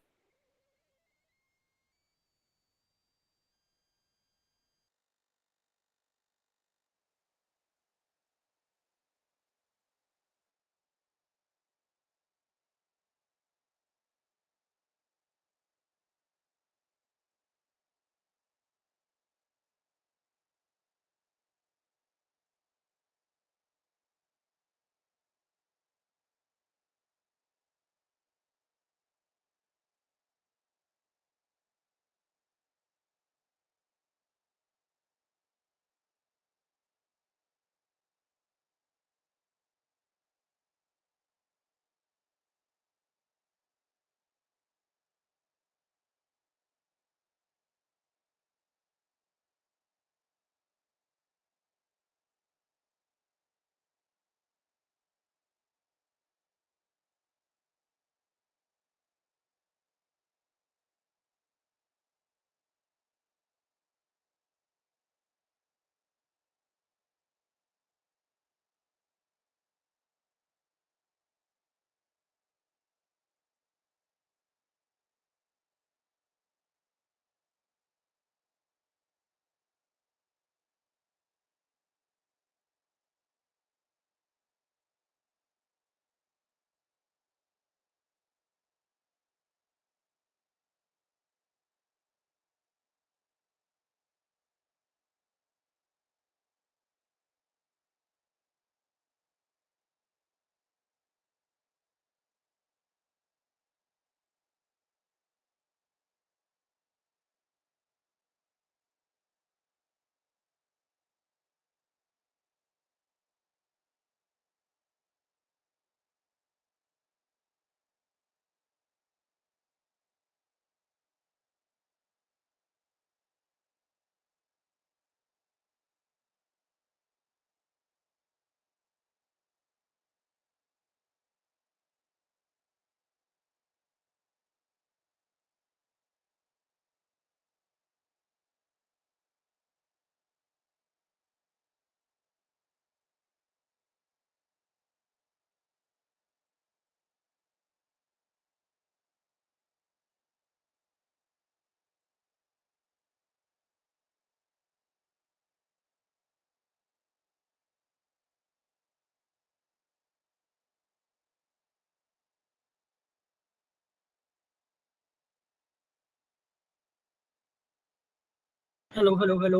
हेलो हेलो हेलो,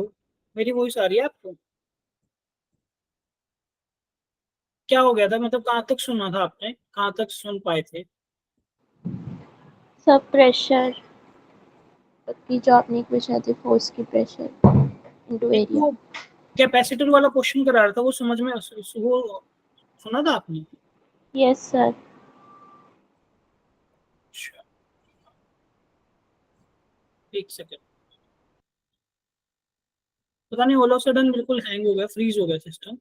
मेरी वॉइस आ रही है आपको? क्या हो गया था, मतलब कहाँ तक सुना था आपने, कहाँ तक सुन पाए थे? सब प्रेशर की जो आपने पूछा थी, फोर्स की प्रेशर इनटू एक एरिया। वो कैपेसिटर वाला क्वेश्चन करा रहा था, वो समझ में वो सुना था आपने? Yes sir. अच्छा, एक सेकंड। पता नहीं, ऑल ऑफ सडन बिल्कुल हैंग हो गया, फ्रीज हो गया सिस्टम।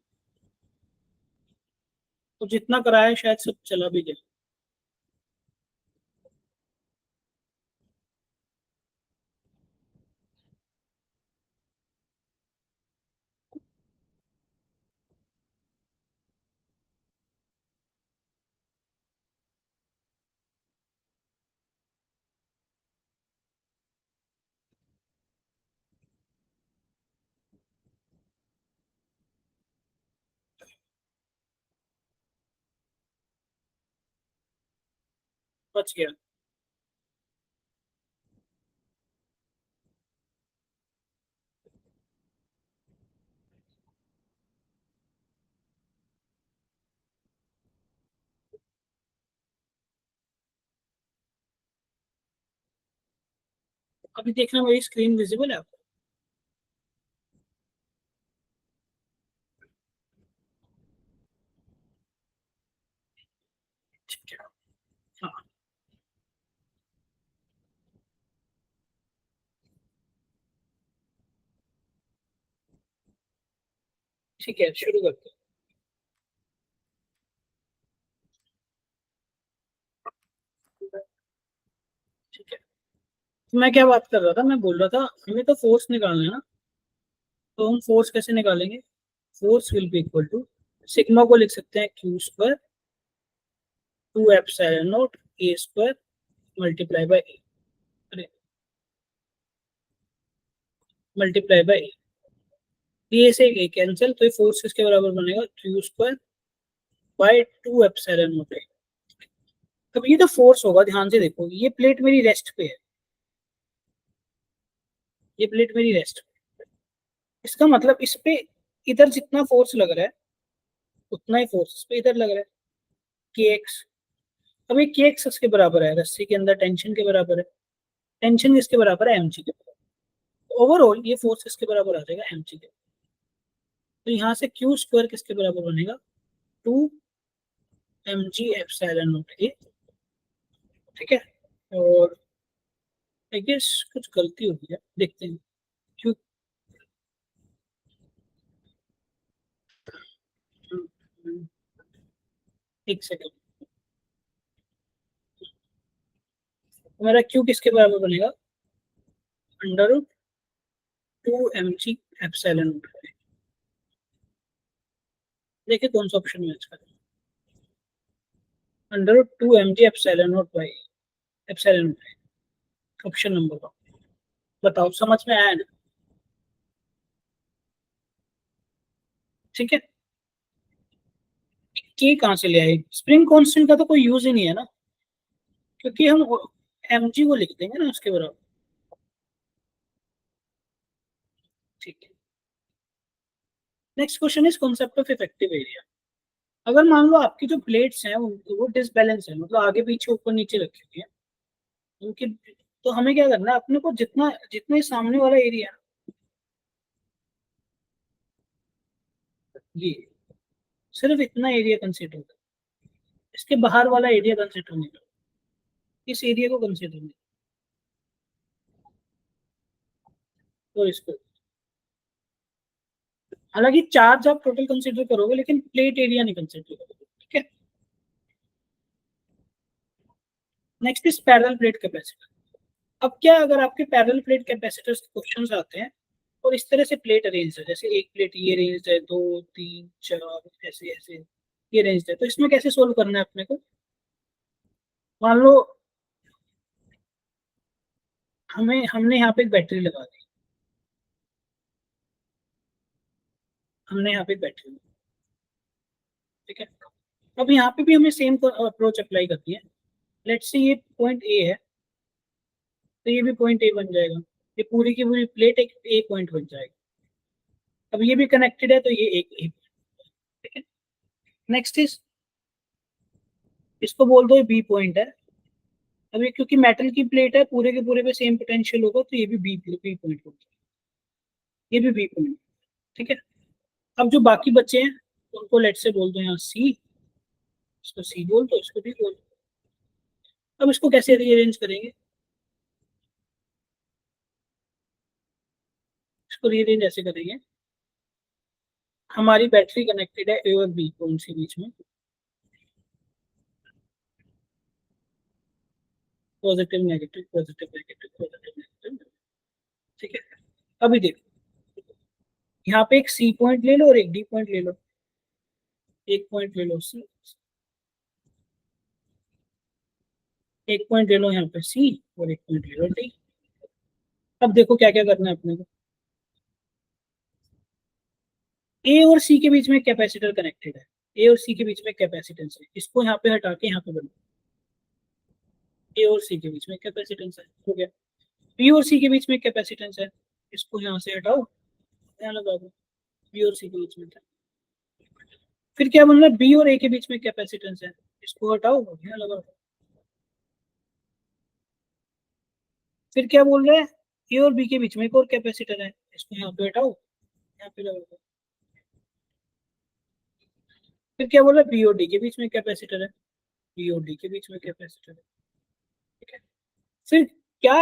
तो जितना कराया शायद सब चला भी गया। बच गया। अभी देखना, मेरी स्क्रीन विजिबल है आपको? ठीक है। हाँ, ठीक है, शुरू करते हैं। ठीक है, तो मैं क्या बात कर रहा था, मैं बोल रहा था हमें तो फोर्स निकालना है ना। तो हम फोर्स कैसे निकालेंगे? Force will be equal to, sigma को लिख सकते हैं Q square 2 epsilon naught A square multiply by A. अरे, मल्टीप्लाई बाय ए। ये से ए कैंसिल, तो ये फोर्स किसके बराबर बनेगा? Q square by 2 epsilon naught ए। अब ये तो फोर्स होगा, ध्यान से देखो, ये प्लेट मेरी रेस्ट पे है, ये प्लेट मेरी रेस्ट पे। इसका मतलब इस पे इधर जितना फोर्स लग रहा है उतना ही फोर्स इस पे इधर लग रहा है, के एक्स। अब ये के एक्स किसके बराबर है? रस्सी के अंदर टेंशन के बराबर है। टेंशन किसके बराबर है? एमजी के बराबर। ओवरऑल ये फोर्स किसके बराबर आ जाएगा? एमजी के। तो यहाँ से क्यू स्क्वायर किसके बराबर बनेगा? 2 mg एप्सिलॉन नॉट ए। ठीक है। और आई गेस कुछ गलती होगी है, देखते हैं। क्यू, एक सेकंड। तो मेरा क्यू किसके बराबर बनेगा? Under root 2 mg epsilon naught. देखिए कौन सा ऑप्शन मैच करें। Under root 2 mg epsilon naught by epsilon naught, option number 1। बताओ, समझ में आया ना? ठीक है। के कहाँ से ले आए? स्प्रिंग कांस्टेंट का तो कोई यूज ही नहीं है ना, क्योंकि हम mg को लिख देंगे ना उसके बराबर। ठीक है। Next question is concept of effective area. अगर मान लो आपकी जो प्लेट्स हैं वो डिसबैलेंस है, मतलब आगे पीछे ऊपर नीचे रखी हुई है उनकी, तो हमें क्या करना है? अपने को जितना जितना ही सामने वाला एरिया, ये सिर्फ इतना एरिया कंसिडर करो, इसके बाहर वाला एरिया कंसिडर नहीं करो, इस एरिया को कंसिडर नहीं करो इसको। हालांकि चार्ज आप टोटल कंसिडर करोगे, लेकिन प्लेट एरिया नहीं कंसिडर करोगे। ठीक है। Next is parallel plate capacitor. अब क्या, अगर आपके पैरेलल प्लेट कैपेसिटर्स के क्वेश्चंस आते हैं और इस तरह से प्लेट अरेंज है, जैसे एक प्लेट ये अरेंज है, 2 3 4 ऐसे ऐसे ये अरेंज है, तो इसमें कैसे सोल्व करना है अपने को? मान लो हमने यहाँ पे एक बैटरी लगा दी, हमने यहाँ पे एक बैटरी लगा दी, ठीक है। अब यहाँ पे भी हमें सेम अप्रोच अप्लाई करनी है। लेट्स से ये पॉइंट ए है, तो ये भी पॉइंट ए बन जाएगा। ये पूरी की पूरी प्लेट एक ए पॉइंट बन जाएगी। अब ये भी कनेक्टेड है तो ये एक ए, ठीक है। नेक्स्ट इज, इसको बोल दो बी पॉइंट है। अब ये क्योंकि मेटल की प्लेट है, पूरे के पूरे पे सेम पोटेंशियल होगा, तो ये भी बी पॉइंट होगा, ये भी बी पॉइंट, ठीक है। अब जो बाकी बच्चे हैं उनको लेट से बोल दो यहाँ सी, इसको सी बोल दो, इसको भी बोल दो। अब इसको कैसे रीअरेंज करेंगे, इसको रीअरेंज ऐसे करेंगे, हमारी बैटरी कनेक्टेड है ए और बी पॉइंट के बीच में, positive negative positive negative positive negative, ठीक है। अभी देखो यहाँ पे एक सी पॉइंट ले लो और एक डी पॉइंट ले लो, एक पॉइंट ले लो सी, एक पॉइंट ले लो यहाँ पे सी, और एक पॉइंट ले लो डी। अब देखो क्या क्या करना है अपने को, ए और सी के बीच में कैपेसिटर कनेक्टेड है, ए और सी के बीच में कैपेसिटेंस है, इसको यहाँ पे हटा के यहाँ पे बनाओ, ए और सी के बीच में कैपेसिटेंस है, हो गया। बी और सी के बीच में कैपेसिटेंस है, इसको यहाँ से हटाओ, यहाँ लगा दो, बी और सी के बीच में। फिर क्या बोल रहा है, बी और ए के बीच में कैपेसिटेंस है, इसको हटाओ, यहाँ लगा दो। फिर क्या बोल रहा है, ए और बी के बीच में एक और कैपेसिटर है, इसको यहाँ पे हटाओ, यहाँ पे लगा दो। फिर क्या बोल रहा है, बी और डी के बीच में कैपेसिटर है, बी और डी के बीच में कैपेसिटर है, ठीक है। फिर क्या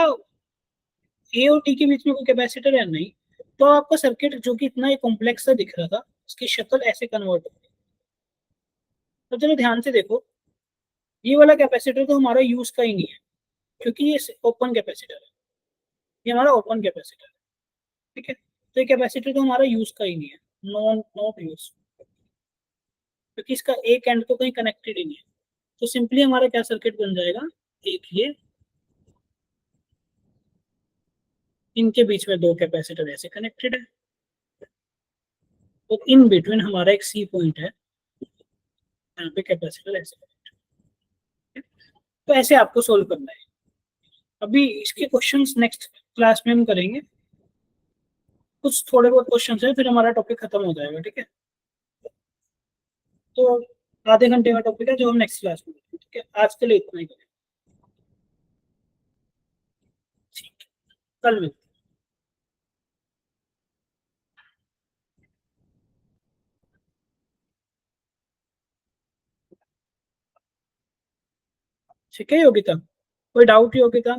ए और डी के बीच में कोई कैपेसिटर है, नहीं, तो आपका सर्किट जो कि इतना कॉम्प्लेक्स सा दिख रहा था, उसकी शक्ल ऐसे कन्वर्ट हो गई। तो चलो ध्यान से देखो, ये वाला कैपेसिटर तो हमारा यूज का ही नहीं है, क्योंकि ये ओपन कैपेसिटर है, ये हमारा ओपन कैपेसिटर है, ठीक है। तो ये कैपेसिटर तो हमारा यूज का ही नहीं है, नॉट यूज, क्योंकि इसका एक एंड तो कहीं कनेक्टेड ही नहीं है। तो सिंपली हमारा क्या सर्किट बन जाएगा, एक ये, इनके बीच में दो कैपेसिटर ऐसे कनेक्टेड है, तो इन बिटवीन हमारा एक सी पॉइंट है, यहाँ पे कैपेसिटर ऐसे connected है। तो ऐसे आपको सोल्व करना है। अभी इसके क्वेश्चंस नेक्स्ट क्लास में हम करेंगे, कुछ थोड़े बहुत क्वेश्चंस है, फिर हमारा टॉपिक खत्म हो जाएगा, ठीक है। तो आधे घंटे का टॉपिक है जो हम नेक्स्ट क्लास में करेंगे, ठीक है। आज के लिए इतना ही करें, ठीक है, कल मिलते हैं। ठीक है योगिता, कोई डाउट योगिता?